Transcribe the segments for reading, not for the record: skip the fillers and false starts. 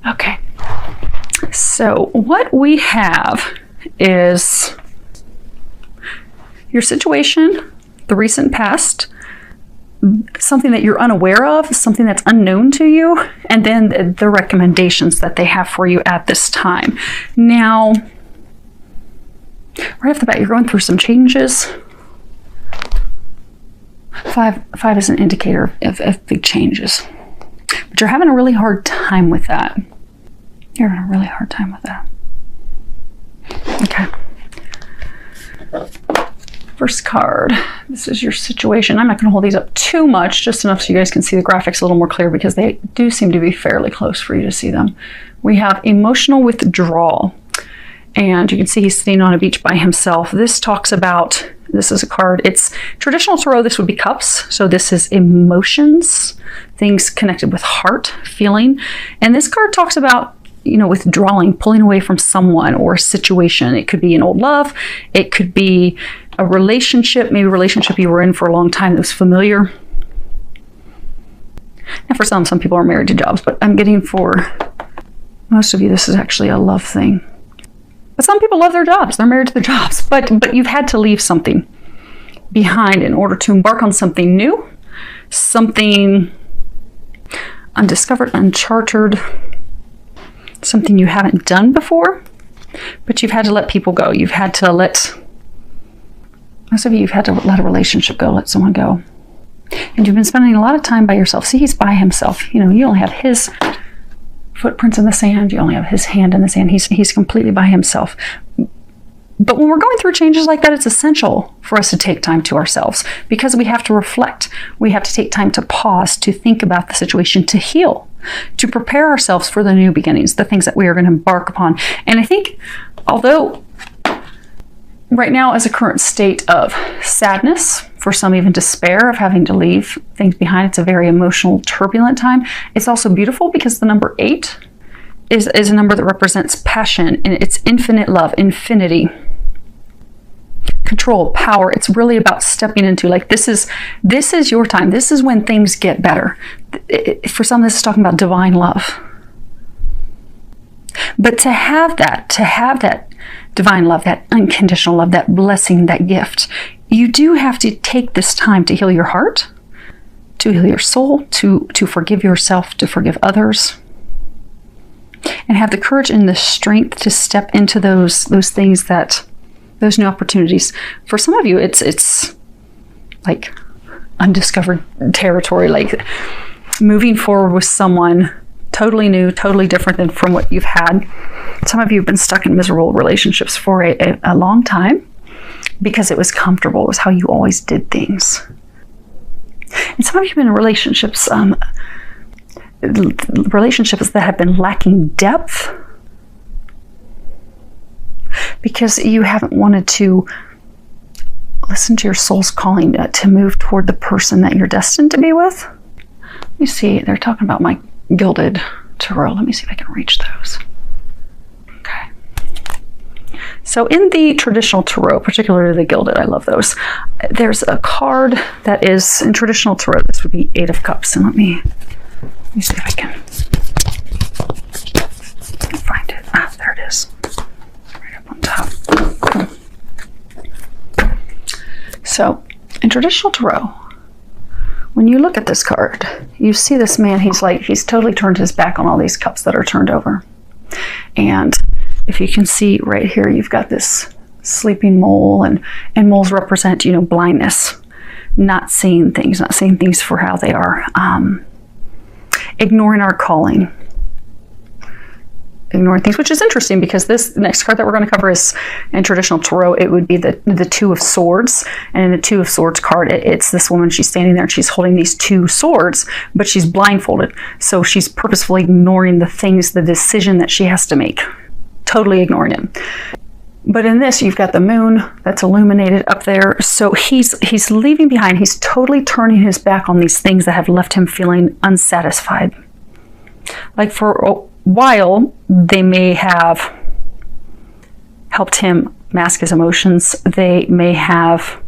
Okay. So what we have is your situation, the recent past, something that you're unaware of, something that's unknown to you, and then the recommendations that they have for you at this time. Now, right off the bat, you're going through some changes. Five is an indicator of big changes. But you're having a really hard time with that. You're having a really hard time with that. Okay. First card. This is your situation. I'm not going to hold these up too much, just enough so you guys can see the graphics a little more clear, because they do seem to be fairly close for you to see them. We have emotional withdrawal. And you can see he's sitting on a beach by himself. This talks about, this is a card, it's traditional tarot, this would be cups. So this is emotions, things connected with heart, feeling. And this card talks about, withdrawing, pulling away from someone or a situation. It could be an old love. It could be a relationship, maybe a relationship you were in for a long time that was familiar. And for some people are married to jobs, but I'm getting for most of you, this is actually a love thing. But some people love their jobs. They're married to their jobs. But you've had to leave something behind in order to embark on something new, something undiscovered, uncharted, something you haven't done before, but you've had to let people go. You've had to let, most of you, you've had to let a relationship go, let someone go. And you've been spending a lot of time by yourself. See, he's by himself. You only have his footprints in the sand. You only have his hand in the sand. He's completely by himself. But when we're going through changes like that, it's essential for us to take time to ourselves, because we have to reflect. We have to take time to pause, to think about the situation, to heal, to prepare ourselves for the new beginnings, the things that we are going to embark upon. And I think, although right now is a current state of sadness, for some even despair of having to leave things behind, it's a very emotional, turbulent time. It's also beautiful because the number 8 is a number that represents passion, and it's infinite love, infinity, control, power. It's really about stepping into, like, this is your time. This is when things get better. For some, this is talking about divine love. But to have that divine love, that unconditional love, that blessing, that gift, you do have to take this time to heal your heart, to heal your soul, to forgive yourself, to forgive others, and have the courage and the strength to step into those things, those new opportunities. For some of you, it's like undiscovered territory, like moving forward with someone totally new, totally different than from what you've had. Some of you have been stuck in miserable relationships for a long time because it was comfortable. It was how you always did things. And some of you have been in relationships that have been lacking depth because you haven't wanted to listen to your soul's calling to move toward the person that you're destined to be with. Let me see, they're talking about my gilded tarot. Let me see if I can reach those. Okay. So in the traditional tarot, particularly the gilded, I love those. There's a card that is in traditional tarot. This would be 8 of Cups. And let me see if I can find it. Ah, there it is. Right up on top. So, in traditional tarot, when you look at this card, you see this man, he's totally turned his back on all these cups that are turned over. And if you can see right here, you've got this sleeping mole, and moles represent, blindness, not seeing things for how they are. Ignoring our calling, ignoring things, which is interesting because this next card that we're going to cover is in traditional tarot. It would be the 2 of Swords, and in the 2 of Swords card, it's this woman. She's standing there and she's holding these 2 swords, but she's blindfolded, so she's purposefully ignoring the decision that she has to make, totally ignoring it. But in this, you've got the moon that's illuminated up there. So he's leaving behind. He's totally turning his back on these things that have left him feeling unsatisfied. Like for a while, they may have helped him mask his emotions. They may have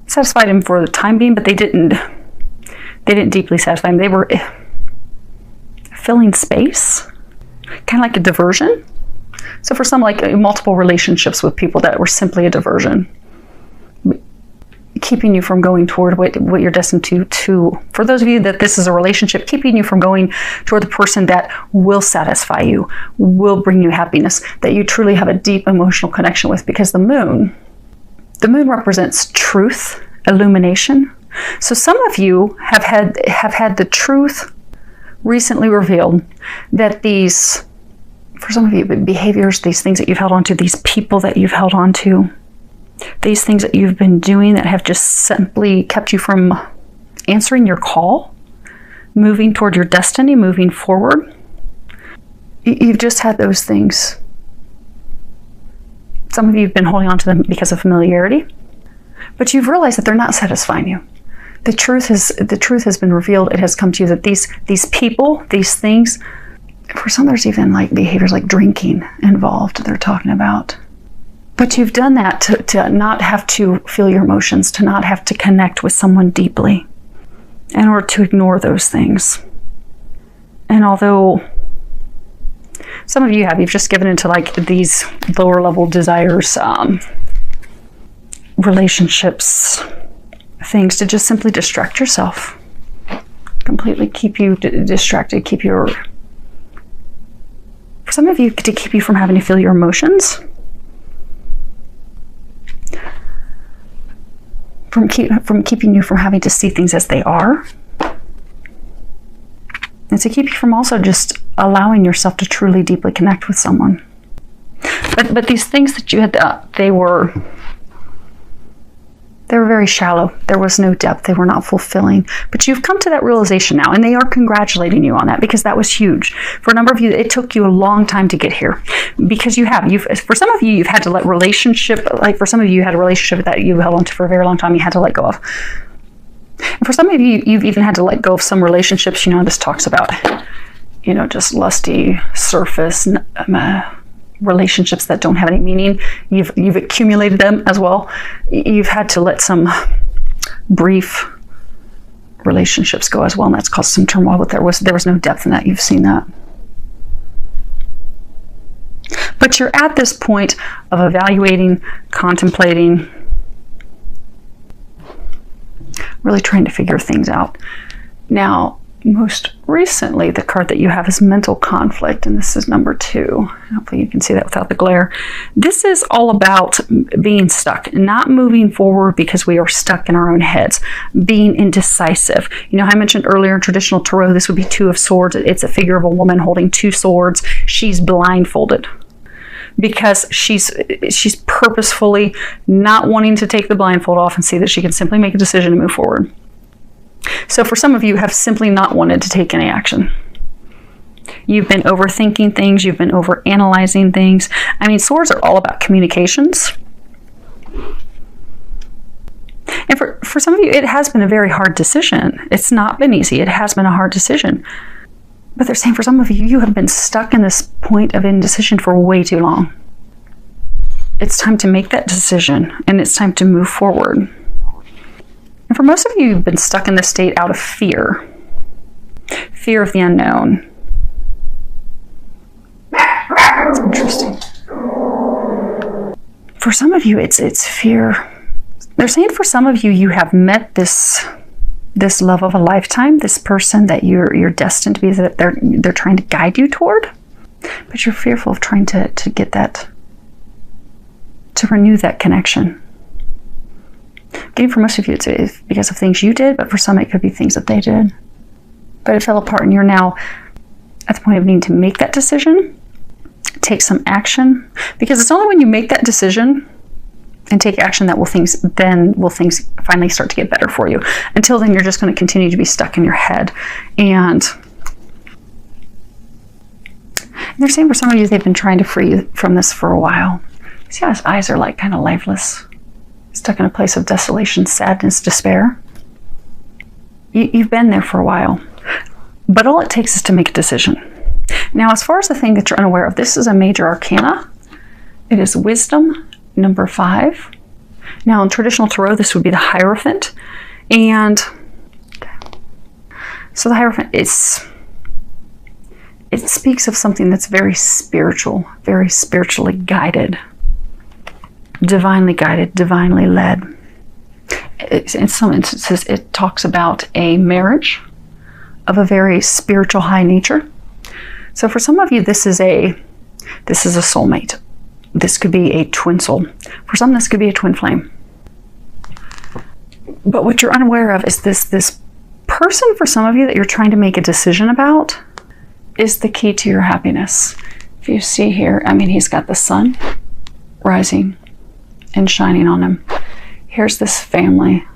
satisfied him for the time being, but they didn't deeply satisfy him. They were filling space, kind of like a diversion. So for some, like multiple relationships with people that were simply a diversion, keeping you from going toward what you're destined to. For those of you that this is a relationship, keeping you from going toward the person that will satisfy you, will bring you happiness, that you truly have a deep emotional connection with, because the moon represents truth, illumination. So some of you have had the truth recently revealed that for some of you, behaviors, these things that you've held on to, these people that you've held on to, these things that you've been doing that have just simply kept you from answering your call, moving toward your destiny, moving forward. You've just had those things. Some of you have been holding on to them because of familiarity, but you've realized that they're not satisfying you. The truth has been revealed. It has come to you that these people, these things, for some there's even like behaviors like drinking involved they're talking about. But you've done that to not have to feel your emotions, to not have to connect with someone deeply in order to ignore those things. And although some of you've just given into like these lower level desires, relationships, things to just simply distract yourself, completely keep you distracted, for some of you, to keep you from having to feel your emotions, from keeping you from having to see things as they are, and to keep you from also just allowing yourself to truly deeply connect with someone. But these things that you had, they were very shallow. There was no depth. They were not fulfilling. But you've come to that realization now, and they are congratulating you on that, because that was huge. For a number of you, it took you a long time to get here, because for some of you, you've had to let for some of you, you had a relationship that you held on to for a very long time, you had to let go of. And for some of you, you've even had to let go of some relationships, this talks about, just lusty, surface, relationships that don't have any meaning. You've accumulated them as well. You've had to let some brief relationships go as well, and that's caused some turmoil. But there was no depth in that. You've seen that. But you're at this point of evaluating, contemplating, really trying to figure things out. Now, most recently, the card that you have is mental conflict, and this is number 2. Hopefully you can see that without the glare. This is all about being stuck, not moving forward because we are stuck in our own heads, being indecisive. I mentioned earlier in traditional tarot, this would be 2 of Swords. It's a figure of a woman holding 2 swords. She's blindfolded because she's purposefully not wanting to take the blindfold off and see that she can simply make a decision to move forward. So for some of you, have simply not wanted to take any action. You've been overthinking things. You've been overanalyzing things. Swords are all about communications. And for some of you, it has been a very hard decision. It's not been easy. It has been a hard decision. But they're saying for some of you, you have been stuck in this point of indecision for way too long. It's time to make that decision, and it's time to move forward. And for most of you, you've been stuck in this state out of fear of the unknown. It's interesting. For some of you, it's fear. They're saying for some of you, you have met this love of a lifetime, this person that you're destined to be, that they're trying to guide you toward, but you're fearful of trying to get that, to renew that connection. Again, for most of you, it's because of things you did, but for some, it could be things that they did. But it fell apart, and you're now at the point of needing to make that decision, take some action, because it's only when you make that decision and take action that will things finally start to get better for you. Until then, you're just going to continue to be stuck in your head. And they're saying for some of you, they've been trying to free you from this for a while. See how his eyes are like kind of lifeless? Stuck in a place of desolation, sadness, despair. You've been there for a while. But all it takes is to make a decision. Now, as far as the thing that you're unaware of, this is a major arcana. It is wisdom, number 5. Now, in traditional tarot, this would be the Hierophant. And so the Hierophant is it speaks of something that's very spiritual, very spiritually guided, divinely led. In some instances, it talks about a marriage of a very spiritual high nature. So for some of you, this is a soulmate. This could be a twin soul. For some, this could be a twin flame. But what you're unaware of is this person, for some of you, that you're trying to make a decision about is the key to your happiness. If you see here, I mean, he's got the sun rising and shining on him. Here's this family,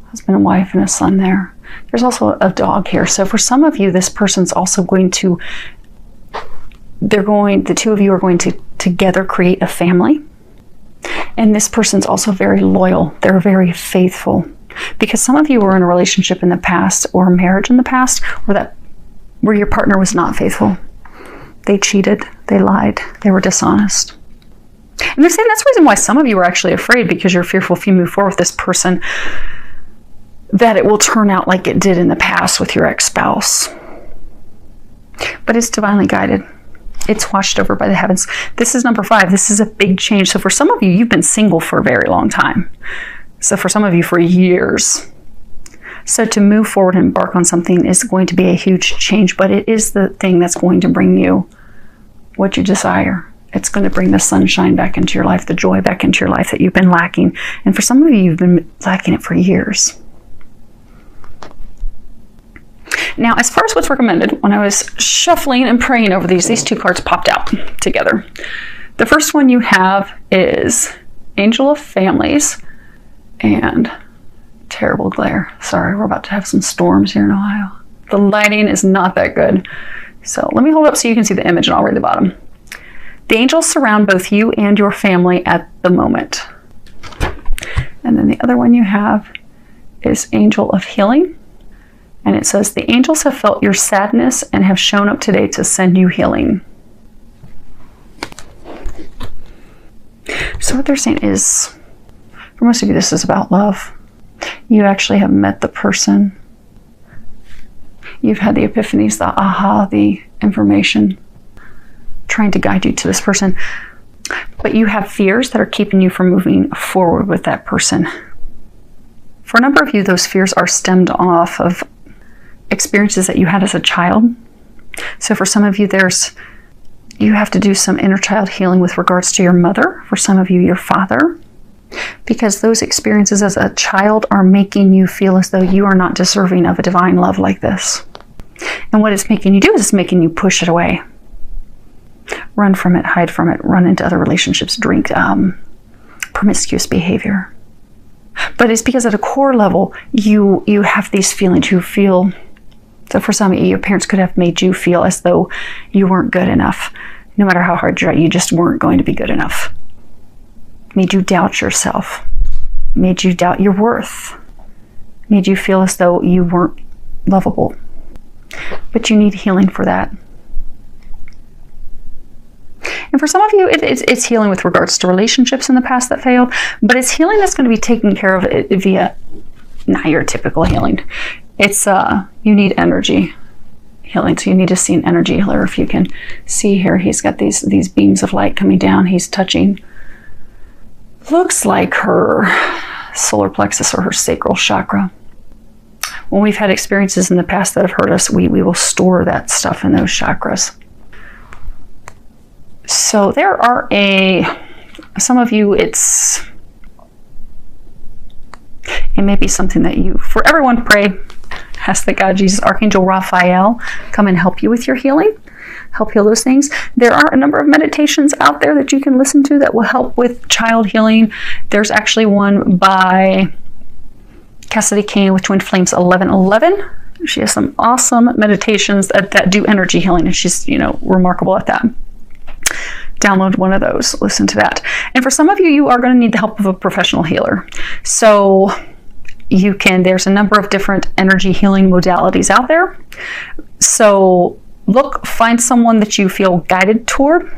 husband and wife and a son there. There's also a dog here. So for some of you, this person's also going to, the two of you are going to together create a family. And this person's also very loyal. They're very faithful. Because some of you were in a relationship in the past or a marriage in the past where your partner was not faithful. They cheated, they lied, they were dishonest. And they're saying that's the reason why some of you are actually afraid, because you're fearful if you move forward with this person that it will turn out like it did in the past with your ex-spouse. But it's divinely guided. It's watched over by the heavens. This is number 5. This is a big change. So for some of you, you've been single for a very long time. So for some of you, for years. So to move forward and embark on something is going to be a huge change, but it is the thing that's going to bring you what you desire. It's going to bring the sunshine back into your life, the joy back into your life that you've been lacking. And for some of you, you've been lacking it for years. Now, as far as what's recommended, when I was shuffling and praying over these 2 cards popped out together. The first one you have is Angel of Families and terrible glare. Sorry, we're about to have some storms here in Ohio. The lighting is not that good. So let me hold up so you can see the image, and I'll read the bottom. The angels surround both you and your family at the moment. And then the other one you have is Angel of Healing. And it says, the angels have felt your sadness and have shown up today to send you healing. So what they're saying is, for most of you, this is about love. You actually have met the person. You've had the epiphanies, the aha, the information trying to guide you to this person. But you have fears that are keeping you from moving forward with that person. For a number of you, those fears are stemmed off of experiences that you had as a child. So for some of you, you have to do some inner child healing with regards to your mother. For some of you, your father. Because those experiences as a child are making you feel as though you are not deserving of a divine love like this. And what it's making you do is it's making you push it away. Run from it, hide from it, run into other relationships, drink, promiscuous behavior. But it's because at a core level, you have these feelings. You feel, so for some of you, your parents could have made you feel as though you weren't good enough. No matter how hard you tried, you just weren't going to be good enough. Made you doubt yourself. Made you doubt your worth. Made you feel as though you weren't lovable. But you need healing for that. And for some of you, it's healing with regards to relationships in the past that failed, but it's healing that's going to be taken care of via not your typical healing. It's you need energy healing, so you need to see an energy healer. If you can see here, he's got these beams of light coming down. He's touching, looks like her solar plexus or her sacral chakra. When we've had experiences in the past that have hurt us, we will store that stuff in those chakras. So there are some of you, it may be something that for everyone, pray, ask that God, Jesus, Archangel Raphael, come and help you with your healing, help heal those things. There are a number of meditations out there that you can listen to that will help with child healing. There's actually one by Cassidy Kane with Twin Flames 1111. She has some awesome meditations that do energy healing, and she's, remarkable at that. Download one of those, listen to that. And for some of you, you are going to need the help of a professional healer. So there's a number of different energy healing modalities out there. So find someone that you feel guided toward.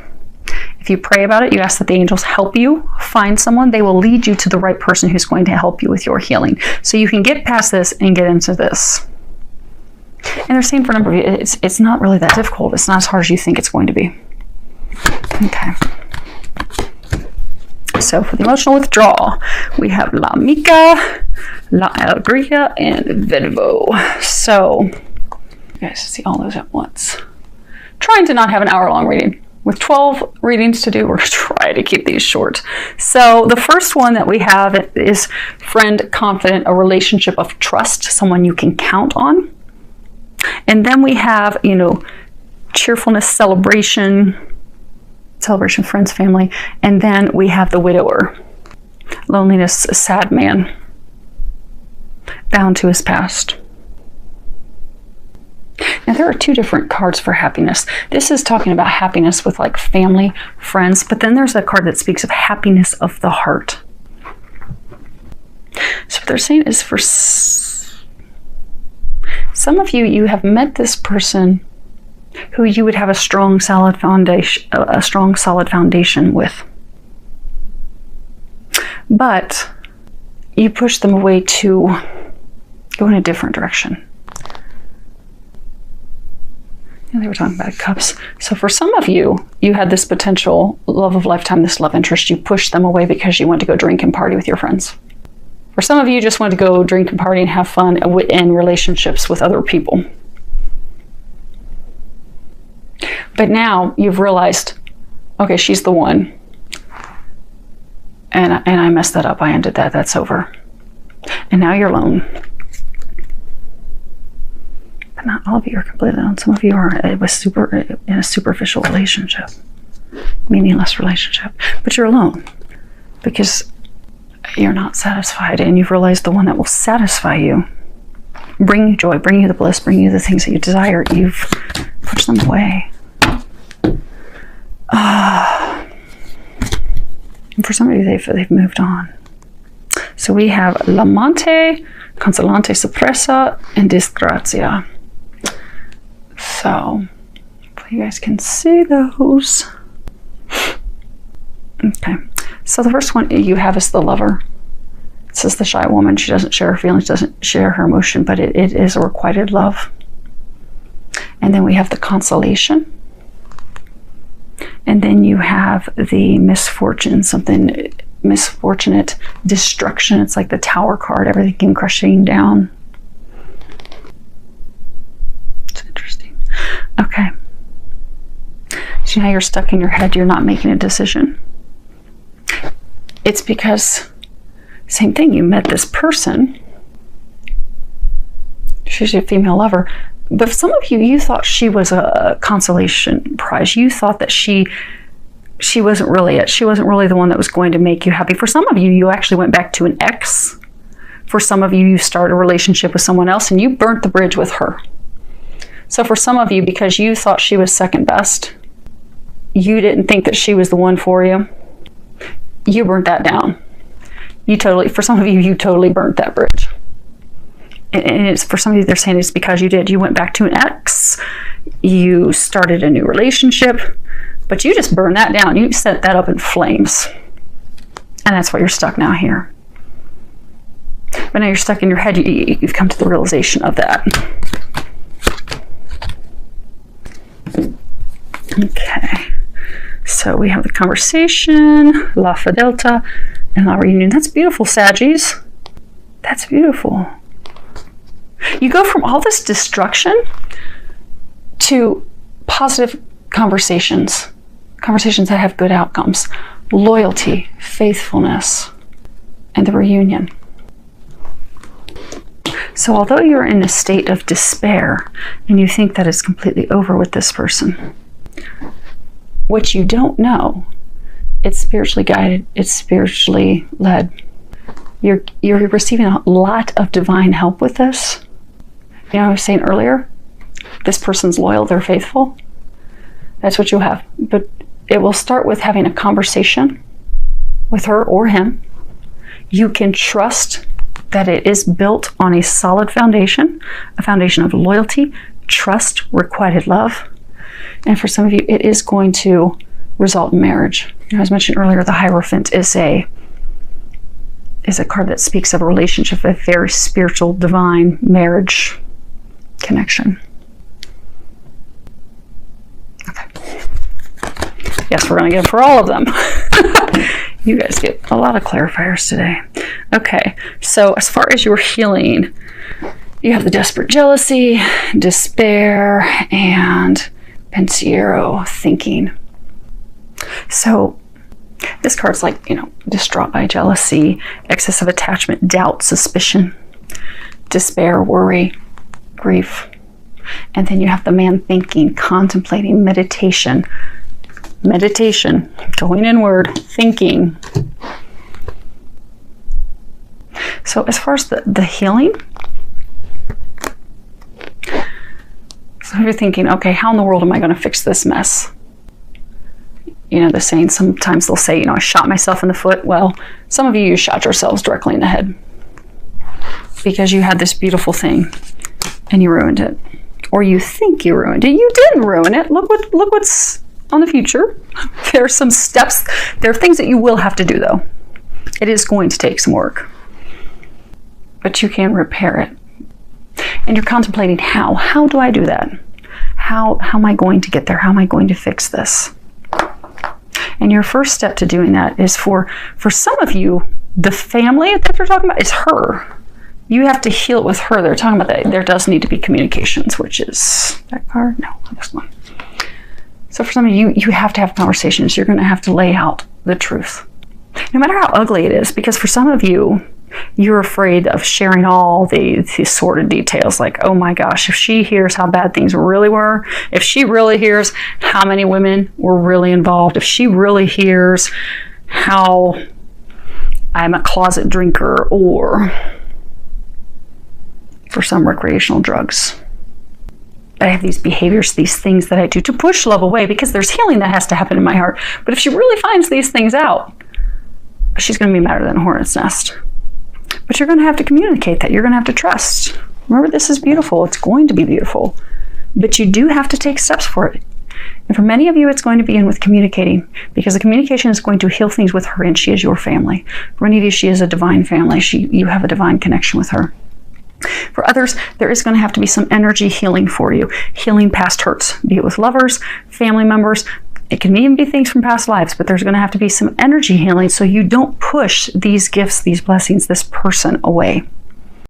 If you pray about it, you ask that the angels help you find someone. They will lead you to the right person who's going to help you with your healing. So you can get past this and get into this. And they're saying for a number of you, it's not really that difficult. It's not as hard as you think it's going to be. Okay. So for the emotional withdrawal, we have La Mica, La Alegría, and Verbo. So you guys see all those at once. Trying to not have an hour-long reading. With 12 readings to do, we're going to try to keep these short. So the first one that we have is friend, confident, a relationship of trust, someone you can count on. And then we have, cheerfulness, celebration, friends, family. And then we have the widower, loneliness, a sad man, bound to his past. Now, there are two different cards for happiness. This is talking about happiness with like family, friends, but then there's a card that speaks of happiness of the heart. So what they're saying is for some of you, you have met this person who you would have a strong, solid foundation with. But you push them away to go in a different direction. And they were talking about cups. So for some of you, you had this potential love of lifetime, this love interest. You pushed them away because you went to go drink and party with your friends. For some of you, just want to go drink and party and have fun in relationships with other people. But now you've realized, okay, she's the one. And I messed that up. I ended that. That's over. And now you're alone. But not all of you are completely alone. Some of you are in a superficial relationship, meaningless relationship. But you're alone because you're not satisfied, and you've realized the one that will satisfy you, bring you joy, bring you the bliss, bring you the things that you desire, you've pushed them away. And for some of you, they've moved on. So we have l'amante, consolante suppressa, and disgrazia. So you guys can see those. Okay. So the first one you have is the lover. It says the shy woman. She doesn't share her feelings, doesn't share her emotion, but it is a requited love. And then we have the consolation. And then you have the misfortune, something misfortunate, destruction. It's like the Tower card, everything crushing down. It's interesting. Okay. So now you're stuck in your head. You're not making a decision. It's because, same thing, you met this person. She's your female lover. But some of you, you thought she was a consolation prize. You thought that she wasn't really it. She wasn't really the one that was going to make you happy. For some of you, you actually went back to an ex. For some of you, you started a relationship with someone else and you burnt the bridge with her. So for some of you, because you thought she was second best, you didn't think that she was the one for you, you burnt that down. For some of you, you totally burnt that bridge. And it's for some of you, they're saying it's because you did. You went back to an ex, you started a new relationship, but you just burned that down. You set that up in flames. And that's why you're stuck now here. But now you're stuck in your head. You've come to the realization of that. Okay. So we have the conversation, La Fidelta, and La Reunion. That's beautiful, Saggies. That's beautiful. You go from all this destruction to positive conversations that have good outcomes, loyalty, faithfulness, and the reunion. So although you're in a state of despair and you think that it's completely over with this person, what you don't know, it's spiritually guided, it's spiritually led. You're receiving a lot of divine help with this. You know, I was saying earlier, this person's loyal, they're faithful. That's what you'll have. But it will start with having a conversation with her or him. You can trust that it is built on a solid foundation, a foundation of loyalty, trust, requited love. And for some of you, it is going to result in marriage. You know, as mentioned earlier, the Hierophant is a card that speaks of a relationship, a very spiritual, divine marriage. connection. Okay. Yes, we're going to get for all of them. You guys get a lot of clarifiers today. Okay, so as far as your healing, you have the desperate jealousy, despair, and pensiero, thinking. So this card's like, distraught by jealousy, excessive attachment, doubt, suspicion, despair, worry, grief. And then you have the man thinking, contemplating, meditation, going inward, thinking. So as far as the healing, so you're thinking, okay, how in the world am I going to fix this mess? The saying, sometimes they'll say, I shot myself in the foot. Well, some of you shot yourselves directly in the head because you had this beautiful thing and you ruined it. Or you think you ruined it. You didn't ruin it. Look what's on the future. There are some steps. There are things that you will have to do, though. It is going to take some work. But you can repair it. And you're contemplating how. How do I do that? How am I going to get there? How am I going to fix this? And your first step to doing that is for some of you, the family that they're talking about is her. You have to heal it with her. They're talking about that. There does need to be communications, which is that card? No, this one. So for some of you, you have to have conversations. You're going to have to lay out the truth. No matter how ugly it is, because for some of you, you're afraid of sharing all the sordid details. Like, oh my gosh, if she hears how bad things really were, if she really hears how many women were really involved, if she really hears how I'm a closet drinker, or for some, recreational drugs. I have these behaviors, these things that I do to push love away, because there's healing that has to happen in my heart. But if she really finds these things out, she's going to be madder than a hornet's nest. But you're going to have to communicate that. You're going to have to trust. Remember, this is beautiful. It's going to be beautiful. But you do have to take steps for it. And for many of you, it's going to begin with communicating, because the communication is going to heal things with her, and she is your family. For many of you, she is a divine family. You have a divine connection with her. For others, there is going to have to be some energy healing for you. Healing past hurts, be it with lovers, family members. It can even be things from past lives, but there's going to have to be some energy healing so you don't push these gifts, these blessings, this person away.